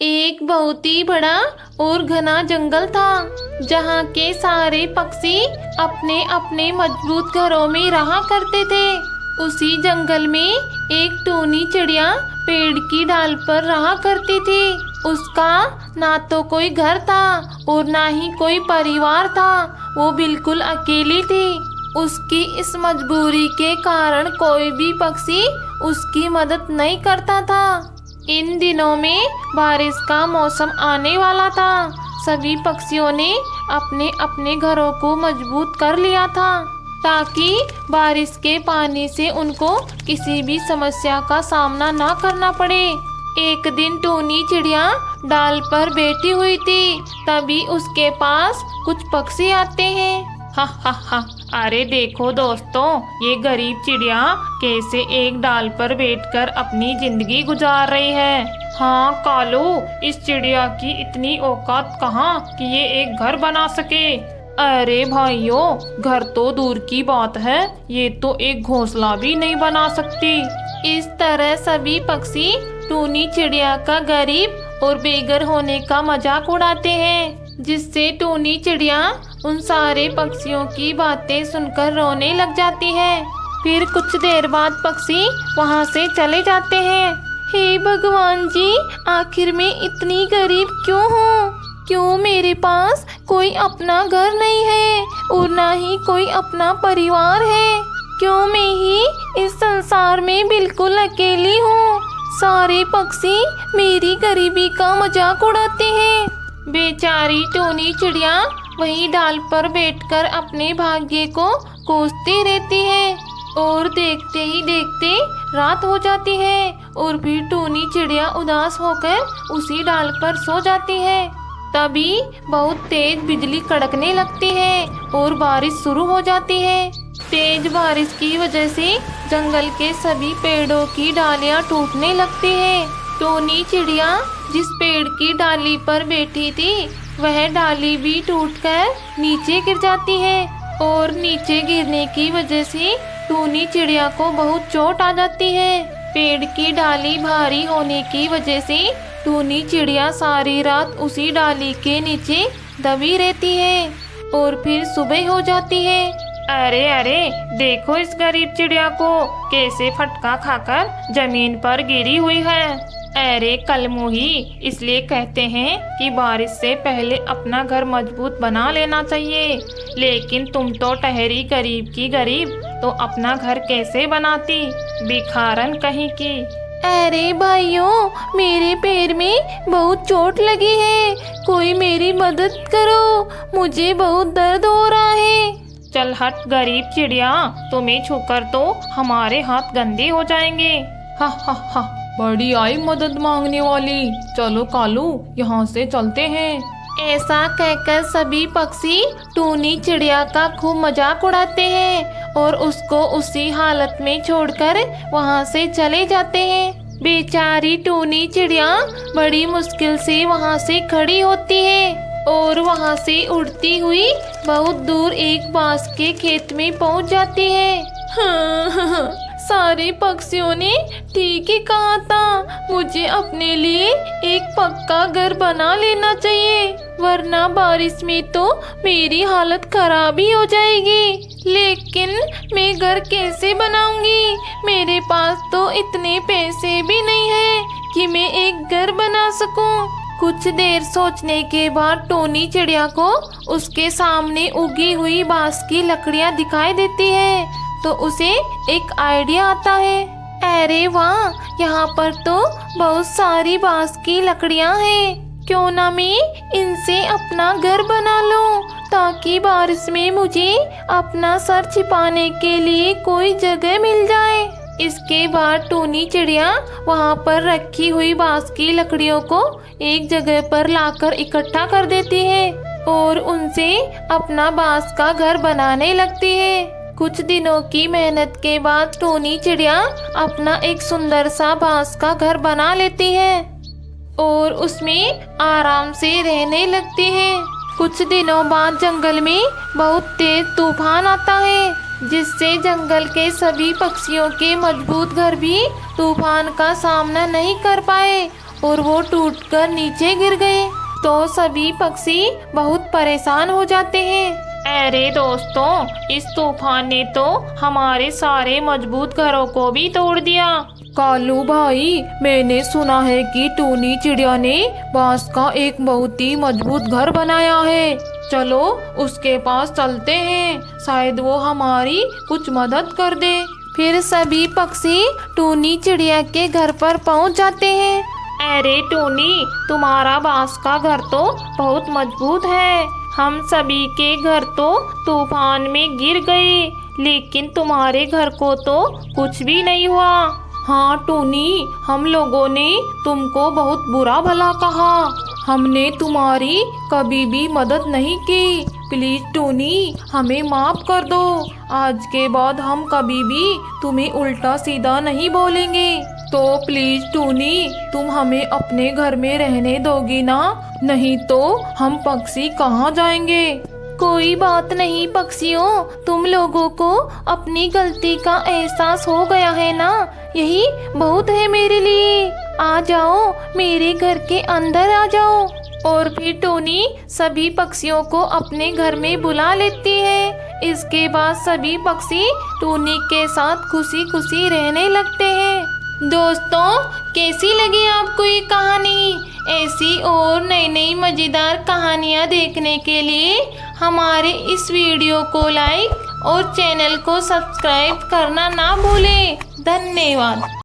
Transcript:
एक बहुत ही बड़ा और घना जंगल था, जहाँ के सारे पक्षी अपने अपने मजबूत घरों में रहा करते थे। उसी जंगल में एक टूनी चिड़िया पेड़ की डाल पर रहा करती थी। उसका ना तो कोई घर था और ना ही कोई परिवार था। वो बिल्कुल अकेली थी। उसकी इस मजबूरी के कारण कोई भी पक्षी उसकी मदद नहीं करता था। इन दिनों में बारिश का मौसम आने वाला था। सभी पक्षियों ने अपने अपने घरों को मजबूत कर लिया था, ताकि बारिश के पानी से उनको किसी भी समस्या का सामना ना करना पड़े। एक दिन टूनी चिड़िया डाल पर बैठी हुई थी, तभी उसके पास कुछ पक्षी आते हैं। हा हा हा, अरे देखो दोस्तों, ये गरीब चिड़िया कैसे एक डाल पर बैठकर अपनी जिंदगी गुजार रही है। हाँ कालू, इस चिड़िया की इतनी औकात कहाँ कि ये एक घर बना सके। अरे भाइयों, घर तो दूर की बात है, ये तो एक घोंसला भी नहीं बना सकती। इस तरह सभी पक्षी टूनी चिड़िया का गरीब और बेघर होने का मजाक उड़ाते हैं, जिससे टूनी चिड़िया उन सारे पक्षियों की बातें सुनकर रोने लग जाती है। फिर कुछ देर बाद पक्षी वहाँ से चले जाते हैं। हे भगवान जी, आखिर मैं इतनी गरीब क्यों हूँ? क्यों मेरे पास कोई अपना घर नहीं है और ना ही कोई अपना परिवार है? क्यों मैं ही इस संसार में बिल्कुल अकेली हूँ? सारे पक्षी मेरी गरीबी का मजाक उड़ाते हैं। बेचारी टूनी चिड़िया वही डाल पर बैठकर अपने भाग्य को कोसती रहती है और देखते ही देखते रात हो जाती है और फिर टूनी चिड़िया उदास होकर उसी डाल पर सो जाती है। तभी बहुत तेज बिजली कड़कने लगती है और बारिश शुरू हो जाती है। तेज बारिश की वजह से जंगल के सभी पेड़ों की डालियां टूटने लगती है। टूनी चिड़िया जिस पेड़ की डाली पर बैठी थी, वह डाली भी टूटकर नीचे गिर जाती है और नीचे गिरने की वजह से टूनी चिड़िया को बहुत चोट आ जाती है। पेड़ की डाली भारी होने की वजह से टूनी चिड़िया सारी रात उसी डाली के नीचे दबी रहती है और फिर सुबह हो जाती है। अरे अरे, देखो इस गरीब चिड़िया को कैसे फटका खाकर जमीन पर गिरी हुई है। अरे कलमुही, इसलिए कहते हैं कि बारिश से पहले अपना घर मजबूत बना लेना चाहिए। लेकिन तुम तो ठहरी गरीब की गरीब, तो अपना घर कैसे बनाती, भिखारन कहीं की। अरे भाइयों, मेरे पैर में बहुत चोट लगी है, कोई मेरी मदद करो, मुझे बहुत दर्द हो रहा है। चल हट गरीब चिड़िया, तुम्हें छूकर तो हमारे हाथ गंदे हो जाएंगे। हा हा हा, बड़ी आई मदद मांगने वाली। चलो कालू, यहाँ से चलते हैं। ऐसा कहकर सभी पक्षी टूनी चिड़िया का खूब मजाक उड़ाते हैं और उसको उसी हालत में छोड़कर वहाँ से चले जाते हैं। बेचारी टूनी चिड़िया बड़ी मुश्किल से वहाँ से खड़ी होती है और वहाँ से उड़ती हुई बहुत दूर एक बांस के खेत में पहुँच जाती है। हाँ, सारे पक्षियों ने ठीक ही कहा था, मुझे अपने लिए एक पक्का घर बना लेना चाहिए, वरना बारिश में तो मेरी हालत खराब ही हो जाएगी। लेकिन मैं घर कैसे बनाऊंगी? मेरे पास तो इतने पैसे भी नहीं है कि मैं एक घर बना सकूं। कुछ देर सोचने के बाद टूनी चिड़िया को उसके सामने उगी हुई बांस की लकड़ियां दिखाई देती है, तो उसे एक आइडिया आता है। अरे वाह, यहाँ पर तो बहुत सारी बांस की लकड़ियाँ हैं, क्यों ना मैं इनसे अपना घर बना लूं, ताकि बारिश में मुझे अपना सर छिपाने के लिए कोई जगह मिल जाए। इसके बाद टूनी चिड़िया वहाँ पर रखी हुई बांस की लकड़ियों को एक जगह पर लाकर इकट्ठा कर देती है और उनसे अपना बांस का घर बनाने लगती है। कुछ दिनों की मेहनत के बाद टूनी चिड़िया अपना एक सुंदर सा बांस का घर बना लेती है और उसमें आराम से रहने लगती है। कुछ दिनों बाद जंगल में बहुत तेज तूफान आता है, जिससे जंगल के सभी पक्षियों के मजबूत घर भी तूफान का सामना नहीं कर पाए और वो टूटकर नीचे गिर गए तो सभी पक्षी बहुत परेशान हो जाते हैं। अरे दोस्तों, इस तूफान ने तो हमारे सारे मजबूत घरों को भी तोड़ दिया। कालू भाई, मैंने सुना है कि टूनी चिड़िया ने बांस का एक बहुत ही मजबूत घर बनाया है। चलो उसके पास चलते हैं, शायद वो हमारी कुछ मदद कर दे। फिर सभी पक्षी टूनी चिड़िया के घर पर पहुंच जाते हैं। अरे टूनी, तुम्हारा बांस का घर तो बहुत मजबूत है। हम सभी के घर तो तूफान में गिर गए, लेकिन तुम्हारे घर को तो कुछ भी नहीं हुआ। हाँ टूनी, हम लोगों ने तुमको बहुत बुरा भला कहा। हमने तुम्हारी कभी भी मदद नहीं की। प्लीज टूनी, हमें माफ कर दो। आज के बाद हम कभी भी तुम्हें उल्टा सीधा नहीं बोलेंगे। तो प्लीज टूनी, तुम हमें अपने घर में रहने दोगी ना? नहीं तो हम पक्षी कहाँ जाएंगे? कोई बात नहीं पक्षियों, तुम लोगों को अपनी गलती का एहसास हो गया है ना, यही बहुत है मेरे लिए। आ जाओ, मेरे घर के अंदर आ जाओ। और फिर टोनी सभी पक्षियों को अपने घर में बुला लेती है। इसके बाद सभी पक्षी टोनी के साथ खुशी खुशी रहने लगते हैं। दोस्तों, कैसी लगी आपको ये कहानी? ऐसी और नई नई मज़ेदार कहानियाँ देखने के लिए हमारे इस वीडियो को लाइक और चैनल को सब्सक्राइब करना ना भूलें। धन्यवाद।